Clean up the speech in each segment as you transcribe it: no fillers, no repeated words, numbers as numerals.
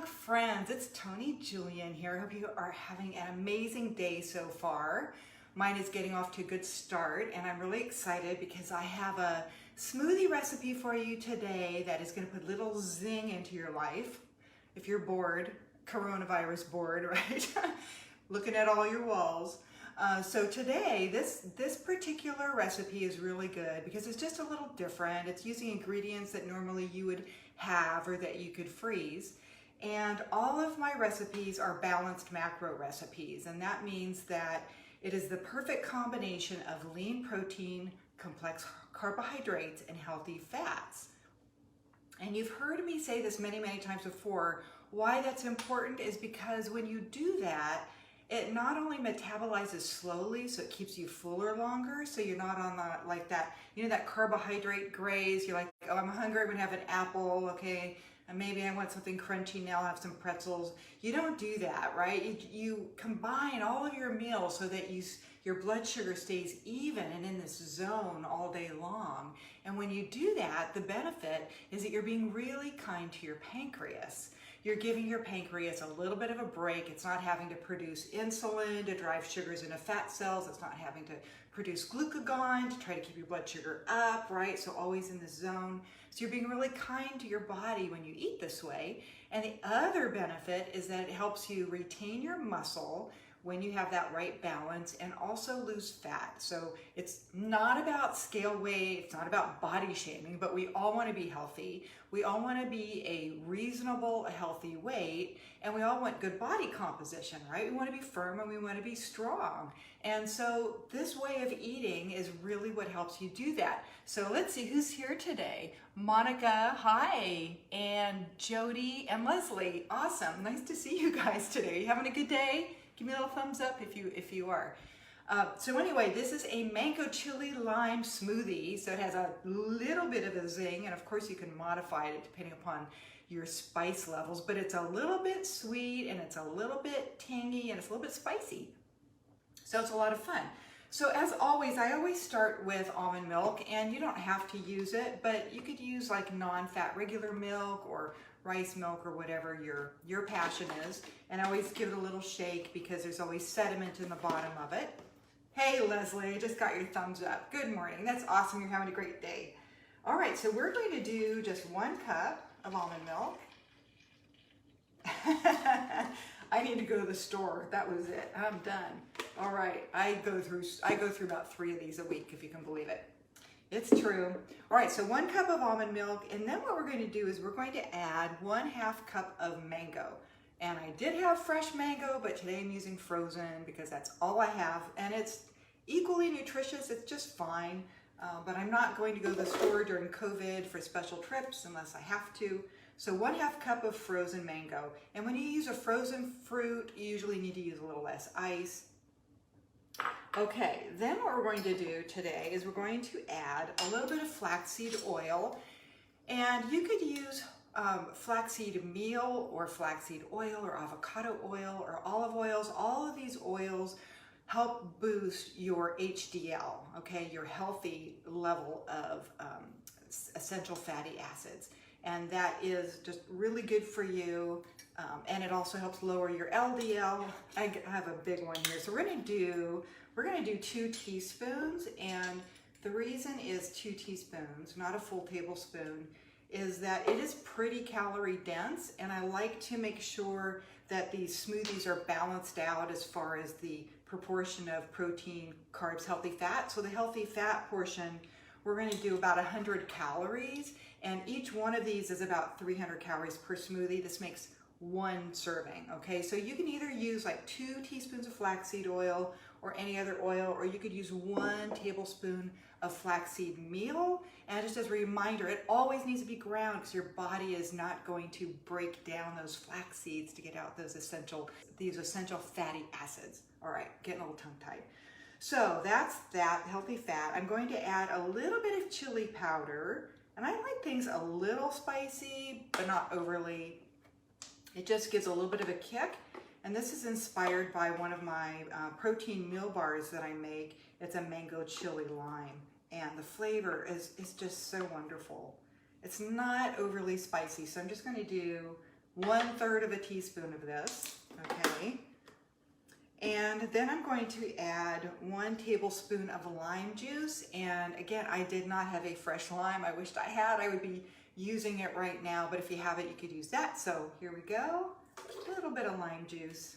friends, it's Toni Julian here. I hope you are having an amazing day so far. Mine is getting off to a good start, and I'm really excited because I have a smoothie recipe for you today that is going to put a little zing into your life. If you're bored, coronavirus bored, right? Looking at all your walls. So today, this particular recipe is really good because it's just a little different. It's using ingredients that normally you would have or that you could freeze. And all of my recipes are balanced macro recipes, and that means that it is the perfect combination of lean protein, complex carbohydrates, and healthy fats. And you've heard me say this many, many times before. Why that's important is because when you do that, it not only metabolizes slowly, so it keeps you fuller longer, so you're not on the, like that, you know, that carbohydrate graze. You're like, oh, I'm hungry, I'm gonna have an apple, okay, and maybe I want something crunchy, now I'll have some pretzels. You don't do that, right? You combine all of your meals so that your blood sugar stays even and in this zone all day long. And when you do that, the benefit is that you're being really kind to your pancreas. You're giving your pancreas a little bit of a break. It's not having to produce insulin to drive sugars into fat cells. It's not having to produce glucagon to try to keep your blood sugar up, right? So always in the zone. So you're being really kind to your body when you eat this way. And the other benefit is that it helps you retain your muscle when you have that right balance and also lose fat. So it's not about scale weight, it's not about body shaming, but we all want to be healthy. We all want to be a reasonable, healthy weight, and we all want good body composition, right? We want to be firm and we want to be strong. And so this way of eating is really what helps you do that. So let's see who's here today. Monica, hi, and Jody and Leslie. Awesome. Nice to see you guys today. You having a good day? Give me a little thumbs up if you are. So anyway, this is a mango chili lime smoothie. So it has a little bit of a zing, and of course you can modify it depending upon your spice levels, but it's a little bit sweet and it's a little bit tangy and it's a little bit spicy. So it's a lot of fun. So as always, I always start with almond milk, and you don't have to use it, but you could use like non-fat regular milk or rice milk or whatever your passion is. And I always give it a little shake because there's always sediment in the bottom of it. Hey Leslie, I just got your thumbs up. Good morning, that's awesome, you're having a great day. All right, so we're going to do just 1 cup of almond milk. I need to go to the store, that was it, I'm done. All right, I go through about 3 of these a week, if you can believe it. It's true. All right, so 1 cup of almond milk, and then what we're going to do is we're going to add 1/2 cup of mango. And I did have fresh mango, but today I'm using frozen because that's all I have, and it's equally nutritious. It's just fine, but I'm not going to go to the store during COVID for special trips unless I have to. So 1/2 cup of frozen mango. And when you use a frozen fruit, you usually need to use a little less ice. Okay, then what we're going to do today is we're going to add a little bit of flaxseed oil, and you could use flaxseed meal or flaxseed oil or avocado oil or olive oils. All of these oils help boost your HDL, okay, your healthy level of essential fatty acids. And that is just really good for you. And it also helps lower your LDL. I have a big one here. So we're gonna do 2 teaspoons, and the reason is 2 teaspoons, not a full tablespoon, is that it is pretty calorie dense, and I like to make sure that these smoothies are balanced out as far as the proportion of protein, carbs, healthy fat. So the healthy fat portion, we're gonna do about 100 calories, and each one of these is about 300 calories per smoothie. This makes 1 serving, okay? So you can either use like 2 teaspoons of flaxseed oil or any other oil, or you could use 1 tablespoon of flaxseed meal. And just as a reminder, it always needs to be ground because your body is not going to break down those flax seeds to get out these essential fatty acids. All right, getting a little tongue-tied. So that's that healthy fat. I'm going to add a little bit of chili powder, and I like things a little spicy, but not overly. It just gives a little bit of a kick. And this is inspired by one of my protein meal bars that I make. It's a mango chili lime, and the flavor is just so wonderful. It's not overly spicy, so I'm just going to do 1/3 of a teaspoon of this, okay? And then I'm going to add 1 tablespoon of lime juice. And again, I did not have a fresh lime. I wished I had. I would be using it right now, but if you have it, you could use that. So here we go, a little bit of lime juice.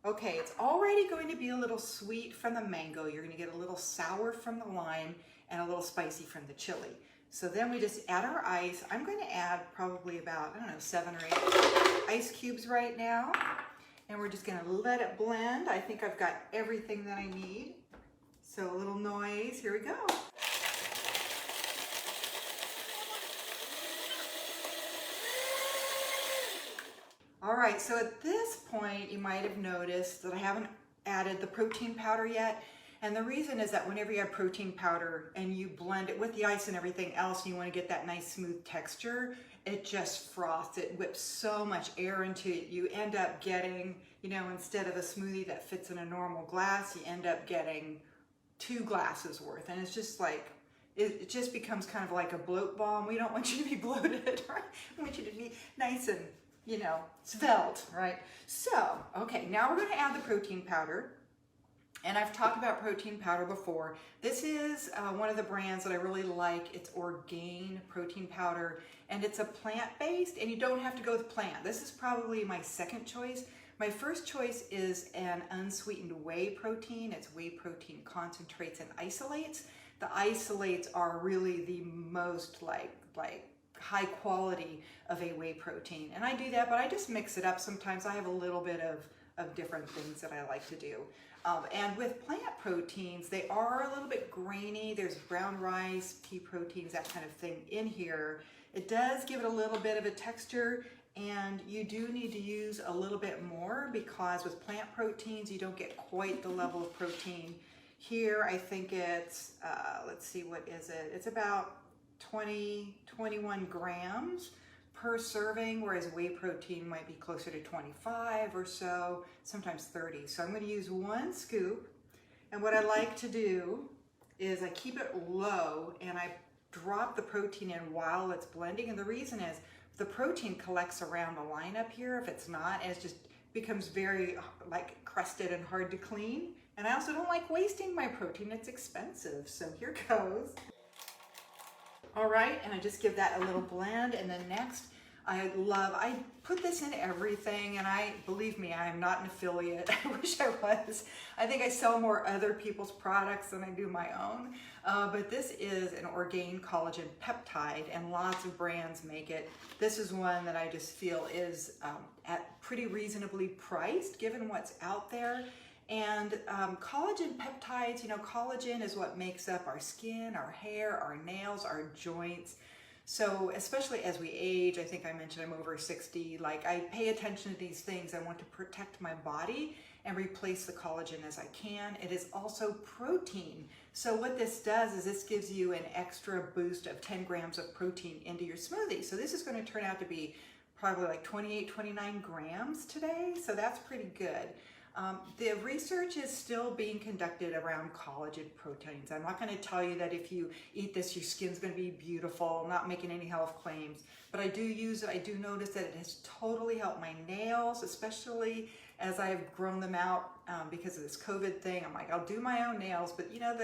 Okay, it's already going to be a little sweet from the mango. You're going to get a little sour from the lime and a little spicy from the chili. So then we just add our ice. I'm going to add probably about, I don't know, 7 or 8 ice cubes right now. And we're just gonna let it blend. I think I've got everything that I need. So a little noise, here we go. All right, so at this point, you might have noticed that I haven't added the protein powder yet. And the reason is that whenever you have protein powder and you blend it with the ice and everything else, and you wanna get that nice smooth texture, it just froths. It whips so much air into it. You end up getting, you know, instead of a smoothie that fits in a normal glass, you end up getting 2 glasses worth. And it's just like, it just becomes kind of like a bloat bomb. We don't want you to be bloated, right? We want you to be nice and, you know, svelte, right? So, okay, now we're gonna add the protein powder. And I've talked about protein powder before. This is one of the brands that I really like. It's Orgain protein powder, and it's a plant-based, and you don't have to go with plant. This is probably my second choice. My first choice is an unsweetened whey protein. It's whey protein concentrates and isolates. The isolates are really the most like high quality of a whey protein. And I do that, but I just mix it up. Sometimes I have a little bit of different things that I like to do. And with plant proteins, they are a little bit grainy. There's brown rice, pea proteins, that kind of thing in here. It does give it a little bit of a texture, and you do need to use a little bit more because with plant proteins, you don't get quite the level of protein. Here, I think it's, let's see, what is it? It's about 21 grams per serving, whereas whey protein might be closer to 25 or so, sometimes 30. So I'm going to use 1 scoop, and what I like to do is I keep it low and I drop the protein in while it's blending. And the reason is the protein collects around the line up here. If it's not, it just becomes very like crusted and hard to clean. And I also don't like wasting my protein. It's expensive. So here goes. All right, and I just give that a little blend, and then next, I put this in everything, and believe me, I am not an affiliate. I wish I was. I think I sell more other people's products than I do my own, but this is an Orgain collagen peptide, and lots of brands make it. This is one that I just feel is at pretty reasonably priced, given what's out there. And collagen peptides, you know, collagen is what makes up our skin, our hair, our nails, our joints. So especially as we age, I think I mentioned I'm over 60, like I pay attention to these things. I want to protect my body and replace the collagen as I can. It is also protein. So what this does is this gives you an extra boost of 10 grams of protein into your smoothie. So this is going to turn out to be probably like 28, 29 grams today. So that's pretty good. The research is still being conducted around collagen proteins. I'm not going to tell you that if you eat this, your skin's going to be beautiful. I'm not making any health claims, but I do use it. I do notice that it has totally helped my nails, especially as I've grown them out because of this COVID thing. I'm like, I'll do my own nails, but you know,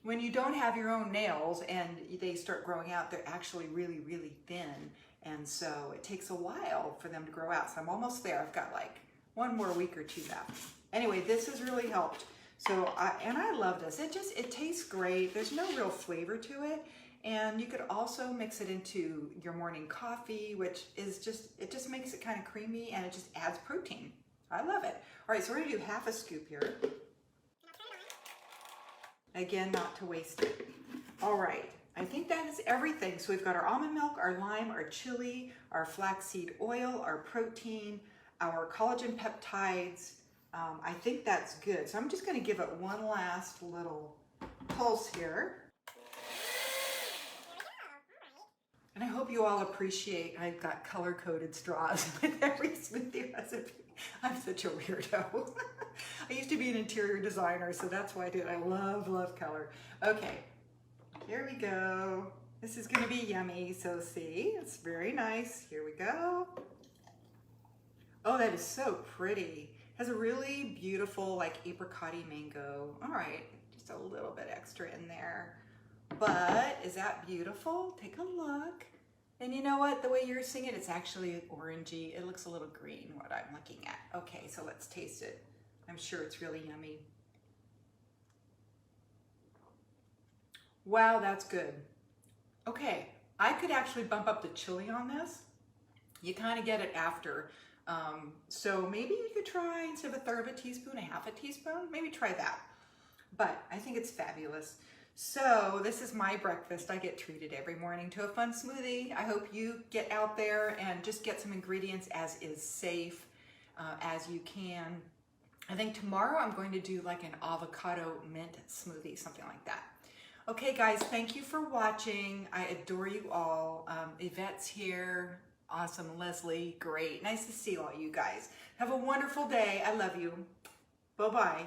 when you don't have your own nails and they start growing out, they're actually really, really thin. And so it takes a while for them to grow out. So I'm almost there. I've got like 1 more week or 2 left. Anyway, this has really helped. So, I love this. It tastes great. There's no real flavor to it. And you could also mix it into your morning coffee, which is it just makes it kind of creamy, and it just adds protein. I love it. All right, so we're gonna do half a scoop here. Again, not to waste it. All right, I think that is everything. So we've got our almond milk, our lime, our chili, our flaxseed oil, our protein, our collagen peptides. I think that's good. So I'm just going to give it one last little pulse here. And I hope you all appreciate I've got color-coded straws with every smoothie recipe. I'm such a weirdo. I used to be an interior designer, so that's why I do it. I love color. Okay, here we go. This is going to be yummy. So see, it's very nice. Here we go. Oh, that is so pretty. Has a really beautiful like apricot-y mango. All right, just a little bit extra in there. But is that beautiful? Take a look. And you know what? The way you're seeing it, it's actually orangey. It looks a little green, what I'm looking at. Okay, so let's taste it. I'm sure it's really yummy. Wow, that's good. Okay, I could actually bump up the chili on this. You kind of get it after. So maybe you could try, instead of 1/3 of a teaspoon, 1/2 teaspoon. Maybe try that. But I think it's fabulous. So this is my breakfast. I get treated every morning to a fun smoothie. I hope you get out there and just get some ingredients as is safe as you can. I think tomorrow I'm going to do like an avocado mint smoothie, something like that. Okay guys, thank you for watching. I adore you all. Yvette's here. Awesome. Leslie, great. Nice to see all you guys. Have a wonderful day. I love you. Bye-bye.